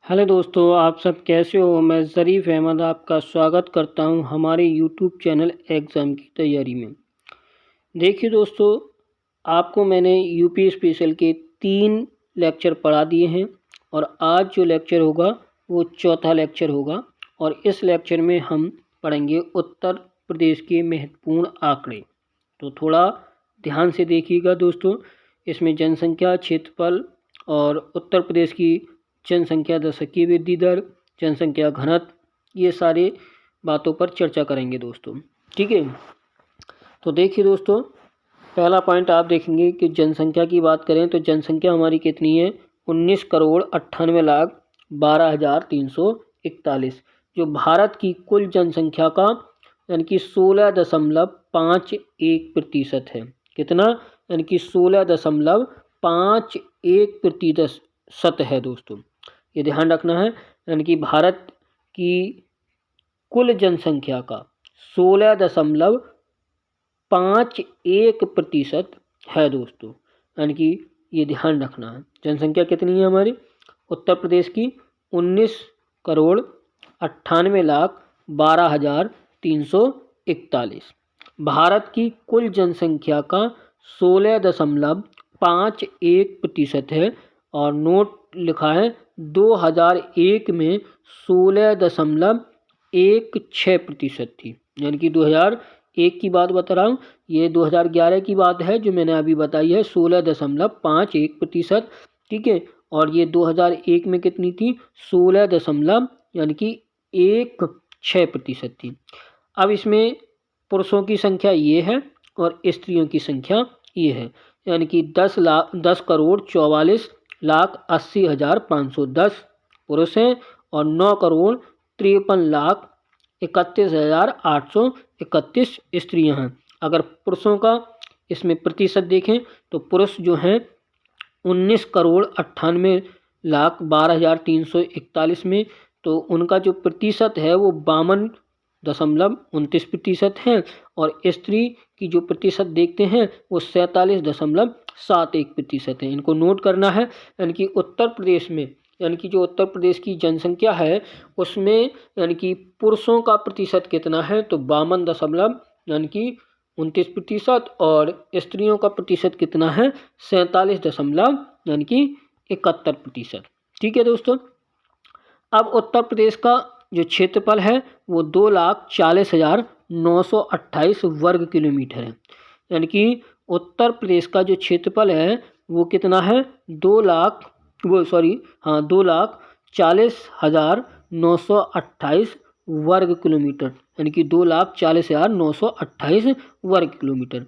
Hello दोस्तों, आप सब कैसे हो। मैं ज़रीफ़ अहमद आपका स्वागत करता हूं हमारे यूट्यूब चैनल एग्ज़ाम की तैयारी में। देखिए दोस्तों, आपको मैंने यूपी स्पेशल के 3 लेक्चर पढ़ा दिए हैं और आज जो लेक्चर होगा वो चौथा लेक्चर होगा और इस लेक्चर में हम पढ़ेंगे उत्तर प्रदेश के महत्वपूर्ण आंकड़े। तो थोड़ा ध्यान से देखिएगा दोस्तों। इसमें जनसंख्या, क्षेत्रफल और उत्तर प्रदेश की जनसंख्या दशकीय वृद्धि दर, जनसंख्या घनत्व, ये सारे बातों पर चर्चा करेंगे दोस्तों। ठीक है, तो देखिए दोस्तों, पहला पॉइंट आप देखेंगे कि जनसंख्या की बात करें तो जनसंख्या हमारी कितनी है, 19,98,12,341, जो भारत की कुल जनसंख्या का यानी कि 16.51% है। कितना, यानी कि 16.51% है दोस्तों, ये ध्यान रखना है। यानी कि भारत की कुल जनसंख्या का 16.51% है दोस्तों, यानी कि ये ध्यान रखना है। जनसंख्या कितनी है हमारी उत्तर प्रदेश की, 19,98,12,341। भारत की कुल जनसंख्या का 16.51% है और नोट लिखा है 2001 में 16.16% थी। यानी कि 2001 की बात बता रहा हूँ, ये 2011 की बात है जो मैंने अभी बताई है, 16.51%। ठीक है, और ये 2001 में कितनी थी, 16 यानी कि 16% थी। अब इसमें पुरुषों की संख्या ये है और स्त्रियों की संख्या ये है, यानी कि 10,44,80,510 पुरुष हैं और 9,53,31,831 स्त्रियां हैं। अगर पुरुषों का इसमें प्रतिशत देखें तो पुरुष जो हैं 19,98,12,341 में, तो उनका जो प्रतिशत है वो 52.29% है और स्त्री की जो प्रतिशत देखते हैं वो 47.71% है। इनको नोट करना है। यानी कि उत्तर प्रदेश में, यानी कि जो उत्तर प्रदेश की जनसंख्या है उसमें यानी कि पुरुषों का प्रतिशत कितना है, तो 52 यानी कि 29% और स्त्रियों का प्रतिशत कितना है, 47 यानी कि 71%। ठीक है दोस्तों, अब उत्तर प्रदेश का जो क्षेत्रफल है वो 2,40,928 वर्ग किलोमीटर है। यानी कि उत्तर प्रदेश का जो क्षेत्रफल है वो कितना है, 2,40,928 वर्ग किलोमीटर, यानी कि 2,40,928 वर्ग किलोमीटर।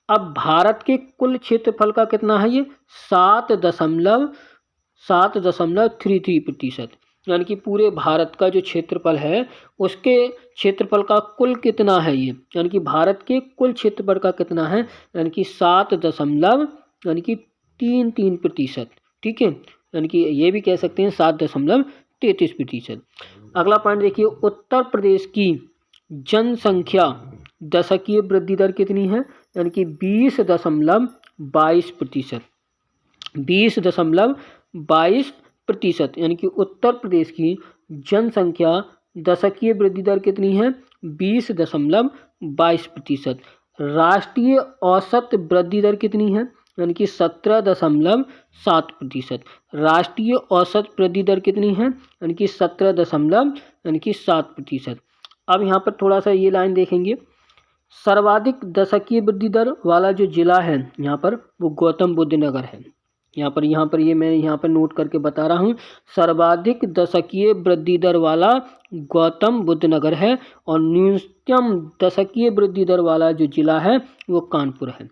अब भारत के कुल क्षेत्रफल का कितना है, ये 7.33%, यानी कि पूरे भारत का जो क्षेत्रफल है उसके क्षेत्रफल का कुल कितना है ये, यानी कि भारत के कुल क्षेत्रफल का कितना है, यानी कि 7.33%। ठीक है, यानी कि ये भी कह सकते हैं 7.33%। अगला पॉइंट देखिए, उत्तर प्रदेश की जनसंख्या दशकीय वृद्धि दर कितनी है, यानी कि 20.22%। 20.22%, यानी कि उत्तर प्रदेश की जनसंख्या दशकीय वृद्धि दर कितनी है, 20.22%। राष्ट्रीय औसत वृद्धि दर कितनी है, यानी कि 17.7%। राष्ट्रीय औसत वृद्धि दर कितनी है, यानी कि 17.7%। अब यहाँ पर थोड़ा सा ये लाइन देखेंगे, सर्वाधिक दशकीय वृद्धि दर वाला जो जिला है यहाँ पर वो गौतम बुद्ध नगर है। यहाँ पर ये मैं यहाँ पर नोट करके बता रहा हूँ, सर्वाधिक दशकीय वृद्धि दर वाला गौतम बुद्ध नगर है और न्यूनतम दशकीय वृद्धि दर वाला जो जिला है वो कानपुर है।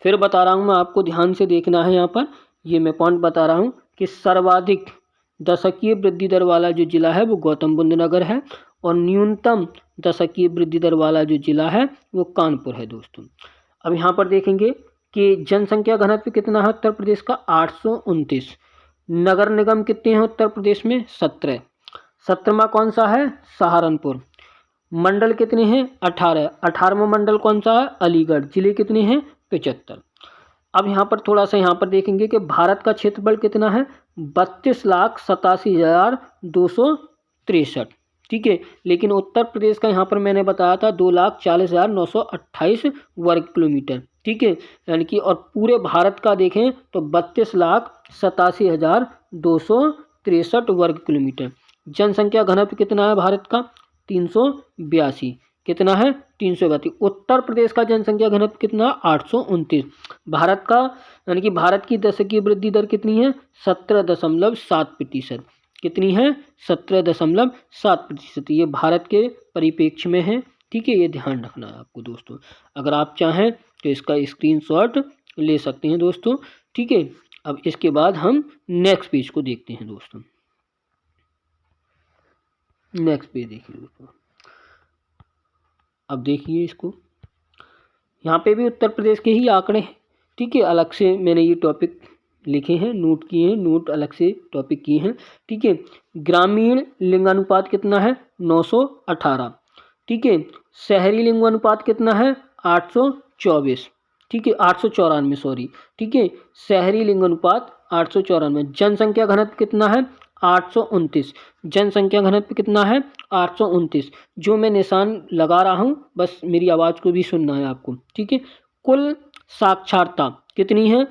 फिर बता रहा हूँ मैं आपको, ध्यान से देखना है। यहाँ पर ये मैं पॉइंट बता रहा हूँ कि सर्वाधिक दशकीय वृद्धि दर वाला जो जिला है वो गौतम बुद्ध नगर है और न्यूनतम दशकीय वृद्धि दर वाला जो जिला है वो कानपुर है दोस्तों। अब यहाँ पर देखेंगे कि जनसंख्या घनत्व कितना है उत्तर प्रदेश का, 829। नगर निगम कितने हैं उत्तर प्रदेश में, 17। 17वां कौन सा है, सहारनपुर। मंडल कितने हैं, 18। 18वां मंडल कौन सा है, अलीगढ़। जिले कितने हैं, 75। अब यहाँ पर थोड़ा सा यहाँ पर देखेंगे कि भारत का क्षेत्रफल कितना है, 32,87,263, ठीक है। लेकिन उत्तर प्रदेश का यहाँ पर मैंने बताया था 2,40,928 वर्ग किलोमीटर, ठीक है। यानी कि और पूरे भारत का देखें तो 32,87,263 वर्ग किलोमीटर। जनसंख्या घनत्व कितना है भारत का? 382। कितना है? 382। उत्तर प्रदेश का जनसंख्या घनत्व कितना? 829। भारत का यानी कि भारत की दशकीय वृद्धि दर कितनी है? 17.7%। कितनी है? 17.7%। ये भारत के परिप्रेक्ष्य में है, ठीक है। ये ध्यान रखना है आपको दोस्तों। अगर आप चाहें तो इसका स्क्रीनशॉट ले सकते हैं दोस्तों, ठीक है। अब इसके बाद हम नेक्स्ट पेज को देखते हैं दोस्तों। नेक्स्ट पेज देखिए दोस्तों। अब देखिए इसको, यहाँ पे भी उत्तर प्रदेश के ही आंकड़े हैं, ठीक है। अलग से मैंने ये टॉपिक लिखे हैं, नोट किए हैं, नोट अलग से टॉपिक किए हैं, ठीक है। ग्रामीण लिंगानुपात कितना है? 918, ठीक है। शहरी लिंगानुपात कितना है? 824, ठीक है। 894 सॉरी, ठीक है। शहरी लिंगानुपात 894। जनसंख्या घनत्व कितना है? 829। जनसंख्या घनत्व कितना है? 829। जो मैं निशान लगा रहा हूँ बस मेरी आवाज़ को भी सुनना है आपको, ठीक है। कुल साक्षरता कितनी है?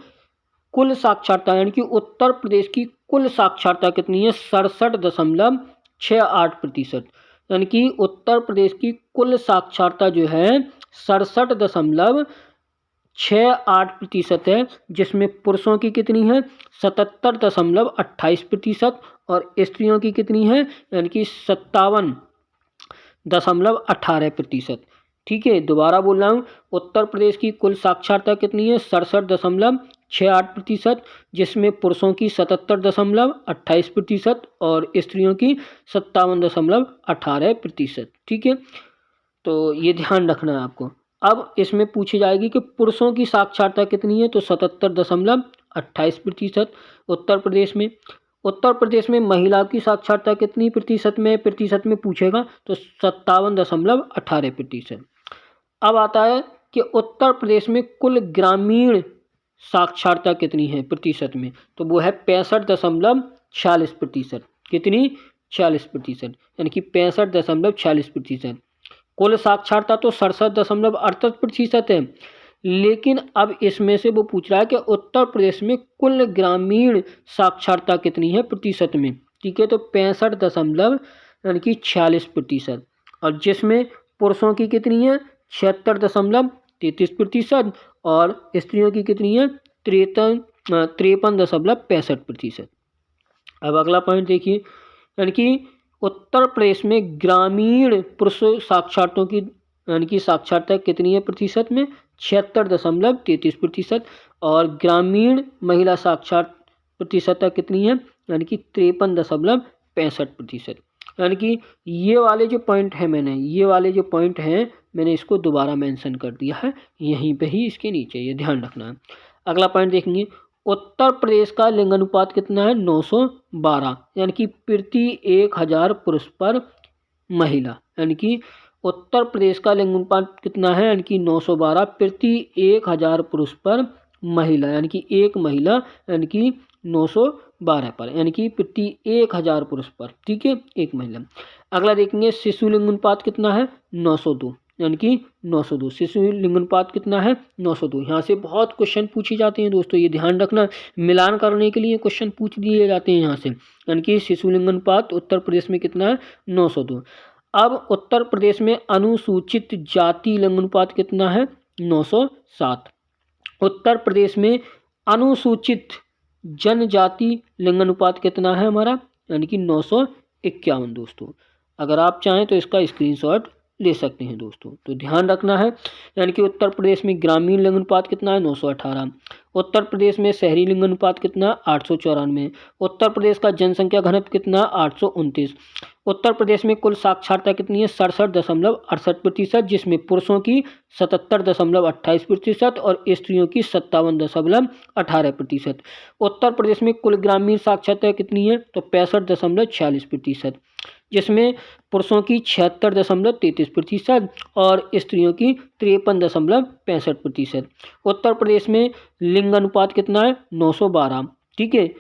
कुल साक्षरता यानी कि उत्तर प्रदेश की कुल साक्षरता कितनी है? 67.68%। यानी कि उत्तर प्रदेश की कुल साक्षरता जो है 67.68% है, जिसमें पुरुषों की कितनी है? 77.28% और स्त्रियों की कितनी है? यानी कि 57.18%, ठीक है। दोबारा बोल रहा हूँ, उत्तर प्रदेश की कुल साक्षरता कितनी है? 67.68%, जिसमें पुरुषों की 77.28% और स्त्रियों की 57.18%, ठीक है। तो ये ध्यान रखना है आपको। अब इसमें पूछी जाएगी कि पुरुषों की साक्षरता कितनी है, तो 77.28% उत्तर प्रदेश में। उत्तर प्रदेश में महिला की साक्षरता कितनी प्रतिशत में पूछेगा तो 57.18%। अब आता है कि उत्तर प्रदेश में कुल ग्रामीण साक्षरता कितनी है प्रतिशत में, तो वो है 65.46%। कितनी? 40%, यानी कि 65.46%। कुल साक्षरता तो 67.68% है, लेकिन अब इसमें से वो पूछ रहा है कि उत्तर प्रदेश में कुल ग्रामीण साक्षरता कितनी है प्रतिशत में, ठीक है। तो 65 यानी कि 46%, और जिसमें पुरुषों की कितनी है? 76.33% और स्त्रियों की कितनी है? 53.65%। अब अगला पॉइंट देखिए, यानी कि उत्तर प्रदेश में ग्रामीण पुरुष साक्षरतों की यानी कि साक्षरता कितनी है प्रतिशत में? 76.33%। और ग्रामीण महिला साक्षर प्रतिशतता कितनी है? यानी कि 53.65%। यानी कि ये वाले जो पॉइंट है मैंने इसको दोबारा मेंशन कर दिया है यहीं पे ही, इसके नीचे, ये ध्यान रखना है। अगला पॉइंट देखेंगे, उत्तर प्रदेश का लिंगानुपात कितना है? 912, यानी कि प्रति 1000 पुरुष पर महिला। यानी कि उत्तर प्रदेश का लिंगानुपात कितना है? यानी कि 912 प्रति 1000 पुरुष पर महिला, यानी कि एक महिला, यानी कि 912 पर, यानी कि प्रति 1000 पुरुष पर, ठीक है, एक महिला। अगला देखेंगे, शिशु लिंगानुपात कितना है? 902, यानी कि 902। शिशु लिंगानुपात कितना है? 902। यहाँ से बहुत क्वेश्चन पूछे जाते हैं दोस्तों, ये ध्यान रखना, मिलान करने के लिए क्वेश्चन पूछ दिए जाते हैं यहाँ से। यानी कि शिशु लिंगानुपात उत्तर प्रदेश में कितना है? 902। अब उत्तर प्रदेश में अनुसूचित जाति लिंगानुपात कितना है? 907। उत्तर प्रदेश में अनुसूचित जनजाति लिंगानुपात कितना है हमारा? यानी कि 951 दोस्तों। अगर आप चाहें तो इसका स्क्रीनशॉट ले सकते हैं दोस्तों। तो ध्यान रखना है, यानी कि उत्तर प्रदेश में ग्रामीण लिंगानुपात कितना है? 918। उत्तर प्रदेश में शहरी लिंगानुपात कितना? 894। उत्तर प्रदेश का जनसंख्या घनत्व कितना? 829। उत्तर प्रदेश में कुल साक्षरता कितनी है? 67.68%, जिसमें पुरुषों की 77.28% और स्त्रियों की 57.18%। उत्तर प्रदेश में कुल ग्रामीण साक्षरता कितनी है? तो 65.46%, जिसमें पुरुषों की 76.33% और स्त्रियों की 53.65%। उत्तर प्रदेश में लिंगानुपात कितना है? 912, ठीक है।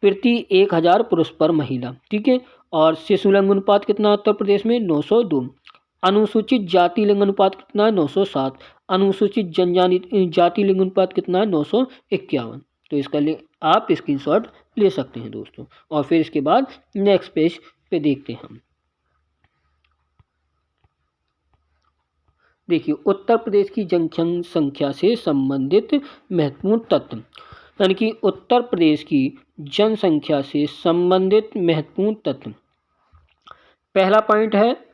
प्रति 1000 पुरुष पर महिला, ठीक है। और शिशु लिंग अनुपात कितना उत्तर प्रदेश में 902। अनुसूचित जाति लिंग अनुपात कितना है 907। अनुसूचित जाति लिंग अनुपात कितना है 951। तो इसका आप स्क्रीनशॉट ले सकते हैं दोस्तों। और फिर इसके बाद नेक्स्ट पेज पे देखते हैं हम। देखिए उत्तर प्रदेश की जनसंख्या से संबंधित महत्वपूर्ण तथ्य, यानी कि उत्तर प्रदेश की जनसंख्या से संबंधित महत्वपूर्ण तथ्य। पहला पॉइंट है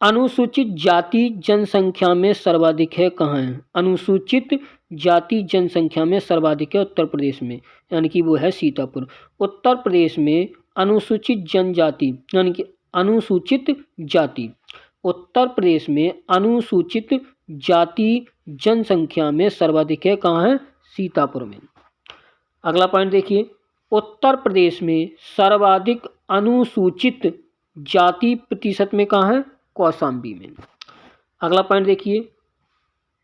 अनुसूचित जाति जनसंख्या में सर्वाधिक है कहाँ है? अनुसूचित जाति जनसंख्या में सर्वाधिक है उत्तर प्रदेश में, यानी कि वो है सीतापुर। उत्तर प्रदेश में अनुसूचित जनजाति यानी कि अनुसूचित जाति, उत्तर प्रदेश में अनुसूचित जाति जनसंख्या में सर्वाधिक है कहाँ है? सीतापुर में। अगला पॉइंट देखिए उत्तर प्रदेश में सर्वाधिक अनुसूचित जाति प्रतिशत में कहाँ है? कौशाम्बी में। अगला पॉइंट देखिए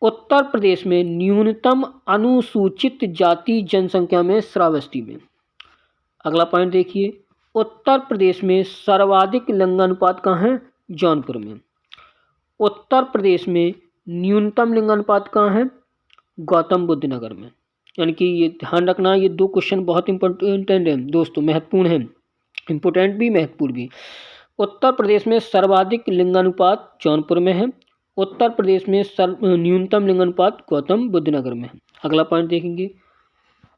उत्तर प्रदेश में न्यूनतम अनुसूचित जाति जनसंख्या में श्रावस्ती में। अगला पॉइंट देखिए उत्तर प्रदेश में सर्वाधिक लिंगानुपात कहाँ है? जौनपुर में। उत्तर प्रदेश में न्यूनतम लिंगानुपात कहाँ है? गौतम बुद्ध नगर में। यानी कि ये ध्यान रखना, ये दो क्वेश्चन बहुत इंपॉर्टेंट है दोस्तों, महत्वपूर्ण है, इंपॉर्टेंट भी महत्वपूर्ण भी। उत्तर प्रदेश में सर्वाधिक लिंगानुपात जौनपुर में है। उत्तर प्रदेश में न्यूनतम लिंगानुपात गौतम बुद्ध नगर में है। अगला पॉइंट देखेंगे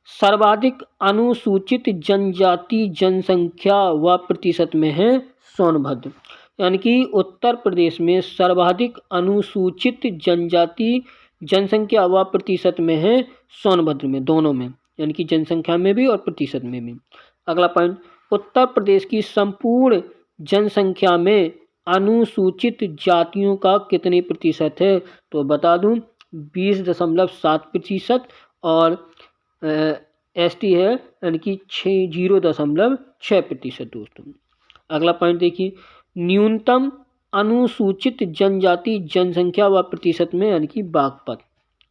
सर्वाधिक अनुसूचित जनजाति जनसंख्या व प्रतिशत में है सोनभद्र। यानी कि उत्तर प्रदेश में सर्वाधिक अनुसूचित जनजाति जनसंख्या व प्रतिशत में है सोनभद्र में, दोनों में, यानी कि जनसंख्या में भी और प्रतिशत में भी। अगला पॉइंट उत्तर प्रदेश की संपूर्ण जनसंख्या में अनुसूचित जातियों का कितने प्रतिशत है? तो बता दूं 20.7% और एसटी है यानी कि 0.6% दोस्तों। अगला पॉइंट देखिए न्यूनतम अनुसूचित जनजाति जनसंख्या व प्रतिशत में, यानी कि बागपत,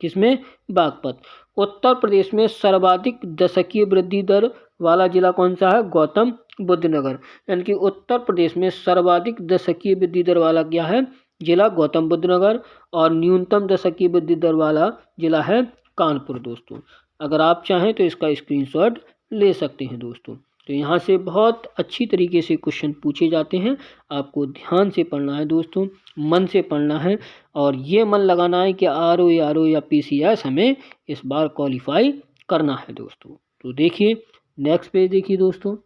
किसमें? बागपत। उत्तर प्रदेश में सर्वाधिक दशकीय वृद्धि दर वाला जिला कौन सा है? गौतम बुद्ध नगर। यानी कि उत्तर प्रदेश में सर्वाधिक दशकीय वृद्धि दर वाला क्या है? जिला गौतम बुद्ध नगर। और न्यूनतम दशकीय वृद्धि दर वाला जिला है कानपुर दोस्तों। अगर आप चाहें तो इसका स्क्रीनशॉट ले सकते हैं दोस्तों। तो यहाँ से बहुत अच्छी तरीके से क्वेश्चन पूछे जाते हैं, आपको ध्यान से पढ़ना है दोस्तों, मन से पढ़ना है और ये मन लगाना है कि आरओ या पीसीएस हमें इस बार क्वालिफाई करना है दोस्तों। तो देखिए नेक्स्ट पेज देखिए दोस्तों।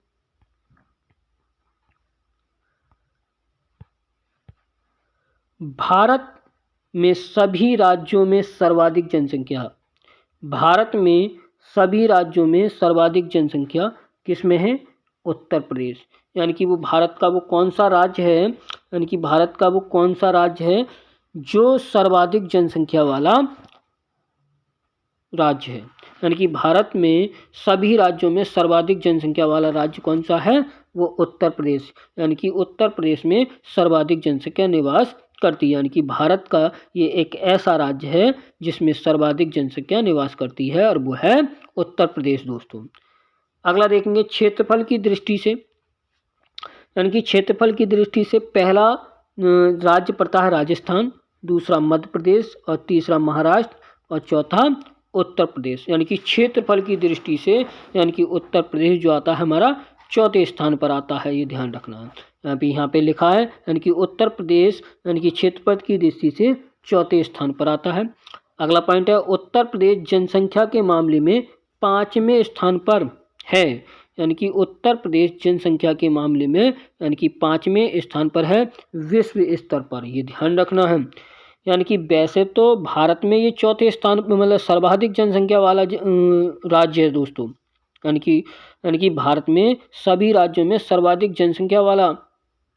भारत में सभी राज्यों में सर्वाधिक जनसंख्या, भारत में सभी राज्यों में सर्वाधिक जनसंख्या किसमें है? उत्तर प्रदेश। यानी कि वो भारत का वो कौन सा राज्य है, यानी कि भारत का वो कौन सा राज्य है जो सर्वाधिक जनसंख्या वाला राज्य है। यानी कि भारत में सभी राज्यों में सर्वाधिक जनसंख्या वाला राज्य कौन सा है? वो उत्तर प्रदेश। यानी कि उत्तर प्रदेश में सर्वाधिक जनसंख्या निवास करती है। यानी कि भारत का ये एक ऐसा राज्य है जिसमें सर्वाधिक जनसंख्या निवास करती है और वो है उत्तर प्रदेश दोस्तों। अगला देखेंगे क्षेत्रफल की दृष्टि से, यानी कि क्षेत्रफल की दृष्टि से पहला राज्य पड़ता है राजस्थान, दूसरा मध्य प्रदेश और तीसरा महाराष्ट्र और चौथा उत्तर प्रदेश। यानी कि क्षेत्रफल की दृष्टि से यानी कि उत्तर प्रदेश जो आता है हमारा चौथे स्थान पर आता है, ये ध्यान रखना है। यहाँ पे लिखा है यानी कि उत्तर प्रदेश यानी कि क्षेत्रफल की दृष्टि से चौथे स्थान पर आता है। अगला पॉइंट है उत्तर प्रदेश जनसंख्या के मामले में 5वें स्थान पर है। यानी कि उत्तर प्रदेश जनसंख्या के मामले में यानी कि 5वें स्थान पर है विश्व स्तर पर, ये ध्यान रखना है। यानी कि वैसे तो भारत में ये चौथे स्थान पर मतलब सर्वाधिक जनसंख्या वाला राज्य है दोस्तों। यानी कि भारत में सभी राज्यों में सर्वाधिक जनसंख्या वाला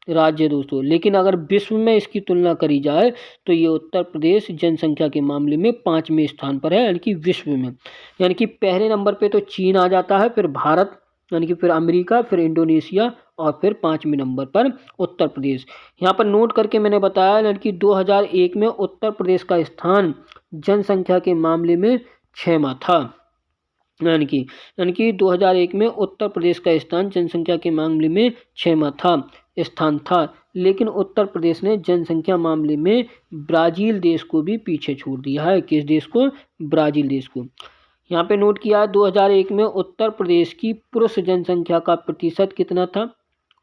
राज्य है दोस्तों। लेकिन अगर विश्व में इसकी तुलना करी जाए तो ये उत्तर प्रदेश जनसंख्या के मामले में 5वें स्थान पर है, यानी कि विश्व में। यानी कि पहले नंबर पे तो चीन आ जाता है, फिर भारत, यानी कि फिर अमेरिका, फिर इंडोनेशिया और फिर 5वें नंबर पर उत्तर प्रदेश। यहाँ पर नोट करके मैंने बताया यानी कि 2001 में उत्तर प्रदेश का स्थान जनसंख्या के मामले में 6वां था। यानी कि 2001 में उत्तर प्रदेश का स्थान जनसंख्या के मामले में 6वां स्थान था, लेकिन उत्तर प्रदेश ने जनसंख्या मामले में ब्राज़ील देश को भी पीछे छोड़ दिया है। किस देश को? ब्राज़ील देश को। यहाँ पे नोट किया 2001 में उत्तर प्रदेश की पुरुष जनसंख्या का प्रतिशत कितना था?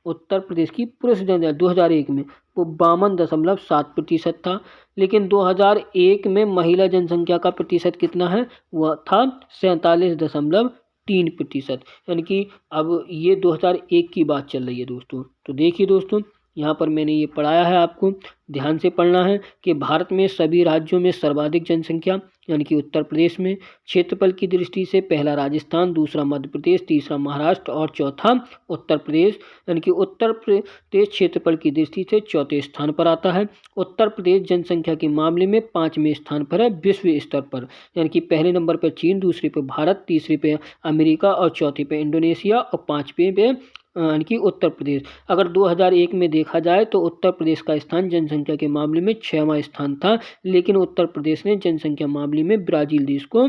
उत्तर प्रदेश की पुरुष जनसंख्या 2001 में वो 52.7% था, लेकिन 2001 में महिला जनसंख्या का प्रतिशत कितना है? वह था 47.3%। यानी कि अब ये 2001 की बात चल रही है दोस्तों। तो देखिए दोस्तों, यहाँ पर मैंने ये पढ़ाया है, आपको ध्यान से पढ़ना है कि भारत में सभी राज्यों में सर्वाधिक जनसंख्या यानी कि उत्तर प्रदेश में, क्षेत्रफल की दृष्टि से पहला राजस्थान, दूसरा मध्य प्रदेश, तीसरा महाराष्ट्र और चौथा उत्तर प्रदेश। यानी कि उत्तर प्रदेश क्षेत्रफल की दृष्टि से चौथे स्थान पर आता है। उत्तर प्रदेश जनसंख्या के मामले में 5वें स्थान पर है विश्व स्तर पर। यानी कि पहले नंबर पर चीन, दूसरे पे भारत, तीसरे पे अमेरिका और चौथे पे इंडोनेशिया और 5वें पे यानी कि उत्तर प्रदेश। अगर 2001 में देखा जाए तो उत्तर प्रदेश का स्थान जनसंख्या के मामले में 6वां स्थान था, लेकिन उत्तर प्रदेश ने जनसंख्या मामले में ब्राज़ील देश को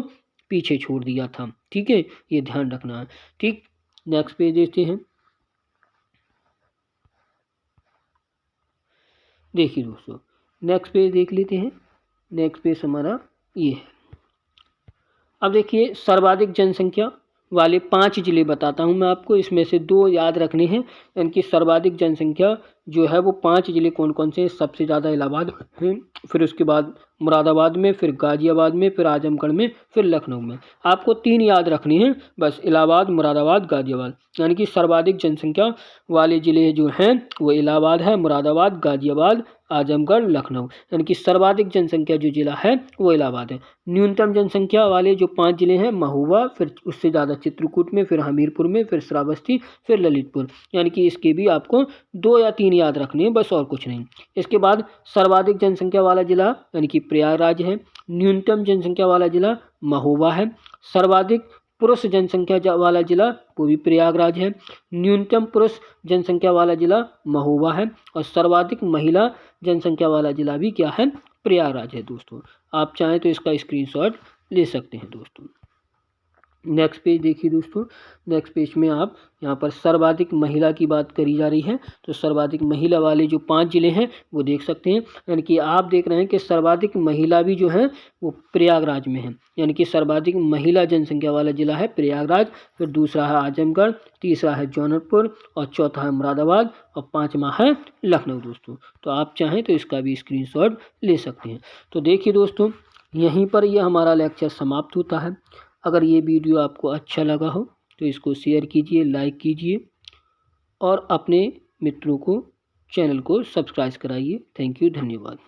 पीछे छोड़ दिया था। ठीक है, ये ध्यान रखना है। ठीक, नेक्स्ट पेज देखते हैं। देखिए दोस्तों, नेक्स्ट पेज देख लेते हैं। नेक्स्ट पेज हमारा ये है। अब देखिए, सर्वाधिक जनसंख्या वाले 5 जिले बताता हूँ मैं आपको, इसमें से 2 याद रखने हैं। इनकी सर्वाधिक जनसंख्या जो है वो 5 जिले कौन कौन से हैं? सबसे ज़्यादा इलाहाबाद है, फिर उसके बाद मुरादाबाद में, फिर गाज़ियाबाद में, फिर आजमगढ़ में, फिर लखनऊ में। आपको 3 याद रखनी है बस, इलाहाबाद, मुरादाबाद, गाज़ियाबाद। यानी कि सर्वाधिक जनसंख्या वाले ज़िले जो हैं वो इलाहाबाद है, मुरादाबाद, गाज़ियाबाद, आजमगढ़, लखनऊ। यानी कि सर्वाधिक जनसंख्या जो ज़िला है वो इलाहाबाद है। न्यूनतम जनसंख्या वाले जो 5 ज़िले हैं, महोबा, फिर उससे ज़्यादा चित्रकूट में, फिर हमीरपुर में, फिर श्रावस्ती, फिर ललितपुर। यानी कि इसके भी आपको 2 या 3 याद रखने हैं बस, और कुछ नहीं। इसके बाद सर्वाधिक जनसंख्या वाला ज़िला यानी कि प्रयागराज है। न्यूनतम जनसंख्या वाला ज़िला महोबा है। सर्वाधिक पुरुष जनसंख्या वाला ज़िला वो भी प्रयागराज है। न्यूनतम पुरुष जनसंख्या वाला ज़िला महोबा है, और सर्वाधिक महिला जनसंख्या वाला ज़िला भी क्या है? प्रयागराज है दोस्तों। आप चाहें तो इसका स्क्रीनशॉट ले सकते हैं दोस्तों। नेक्स्ट पेज देखिए दोस्तों। नेक्स्ट पेज में आप यहाँ पर सर्वाधिक महिला की बात करी जा रही है, तो सर्वाधिक महिला वाले जो 5 जिले हैं वो देख सकते हैं। यानी कि आप देख रहे हैं कि सर्वाधिक महिला भी जो है वो प्रयागराज में है। यानी कि सर्वाधिक महिला जनसंख्या वाला जिला है प्रयागराज, फिर दूसरा है आजमगढ़, तीसरा है जौनपुर और चौथा है मुरादाबाद और 5वां है लखनऊ दोस्तों। तो आप चाहें तो इसका भी स्क्रीनशॉट ले सकते हैं। तो देखिए दोस्तों, यहीं पर यह हमारा लेक्चर समाप्त होता है। अगर ये वीडियो आपको अच्छा लगा हो तो इसको शेयर कीजिए, लाइक कीजिए और अपने मित्रों को चैनल को सब्सक्राइब कराइए। थैंक यू, धन्यवाद।